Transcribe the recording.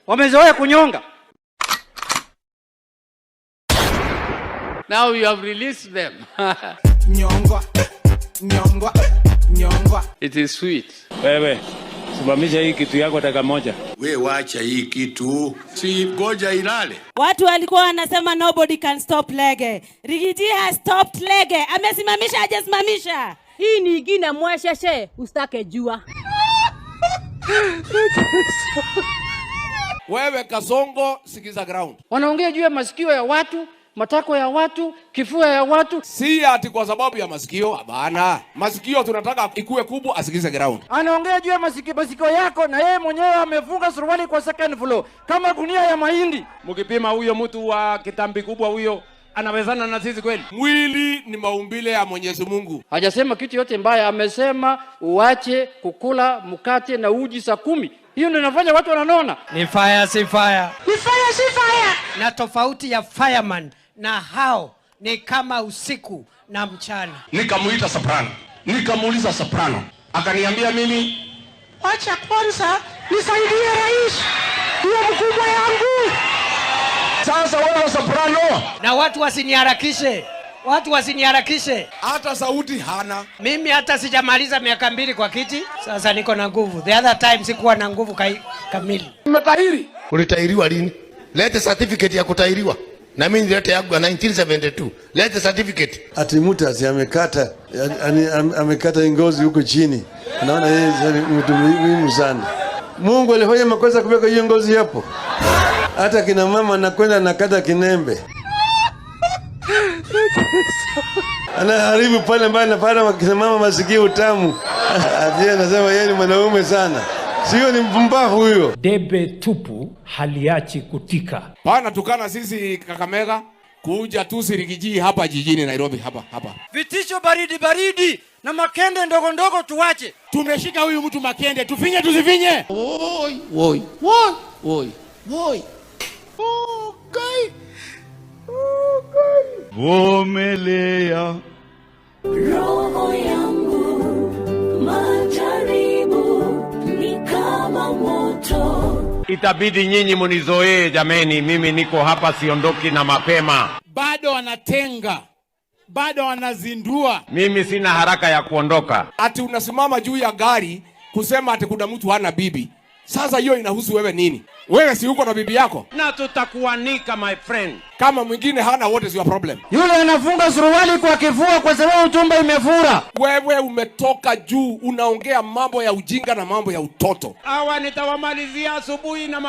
wamezoea kunyonga. Now you have released them. Nyongwa, nyongwa, nyongwa. It is sweet. Wewe, simamisha hii kitu yako dakika moja. We wacha hii kitu. Si goja ilale. Watu walikuwa wanasema nobody can stop Lege. Riggy G has stopped Lege. Amesimamisha, hajasimamisha. Hii ni ingine mwesheshe ustake jua. Wewe Kasongo, sikiza ground. Wanaongea juu ya masikio ya watu, matako ya watu, kifua ya watu. Si ati kwa sababu ya masikio, hapana. Masikio tunataka ikue kubwa, asikize ground. Anaongea juu ya masikio yako na yeye mwenyewe amefunga suruali kwa second floor kama gunia ya mahindi. Mkipima huyo mtu wa kitambi kubwa huyo anawezana na sisi kweli? Mwili ni maumbile ya Mwenyezi Mungu. Hajasema kitu yote mbaya, amesema uache kukula mkate na uji saa 10. Hiyo ndio inafanya watu wananona. Ni fire si fire. Ni fire si fire. Na tofauti ya fireman na hao ni kama usiku na mchana. Nikamuita soprano. Nikamuuliza soprano. Akaniambia mimi, Wacha kwanza nisaidie rais. Hiyo mkubwa yangu. sasa wewe soprano. Na watu wasiniharakishe. Watu wasiniharakishe. Hata sauti hana. Mimi hata sijamaliza miaka 2 kwa kiti. Sasa niko na nguvu. The other time sikuwa na nguvu kamili. Umetahiri? Ulitahiriwa lini? Lete certificate ya kutahiriwa. Na mimi nilete yangu ya 1972. Lete certificate. Ati mtu amekata amekata ngozi huko chini. Naona yeye ni mtu muhimu sana. Mungu alifanya makosa kuweka hiyo ngozi hapo. Hata kina mama anakwenda nakata kinembe. Anaharibu pale mbaya na pale kina mama masikio utamu. Ati anasema yeye ni mwanaume sana. Sio, ni mpumbavu huyo. Debe tupu haliachi kutika. Pana tukana sisi Kakamega, kuja tu Riggy G hapa jijini Nairobi hapa. Vitisho baridi na makende ndogo tuache. Tumeshika huyu mtu makende, tufinye tusifinye. Woi. Okay. Vumilia. Roho yangu majaribu ni kama moto. Itabidi nyinyi munizoee jameni, mimi niko hapa siondoki na mapema. Bado wanatenga. Bado wanazindua. Mimi sina haraka ya kuondoka. Ati unasimama juu ya gari kusema ati kuna mtu hana bibi. Sasa hiyo inahusu wewe nini? Wewe si uko na bibi yako? Na tutakuanika my friend. Kama mwingine hana, what is your problem? Yule anafunga suruali kwa kifua kwa sababu tumbo imefura. Wewe umetoka juu, unaongea mambo ya ujinga na mambo ya utoto. Hawa nitawamalizia asubuhi na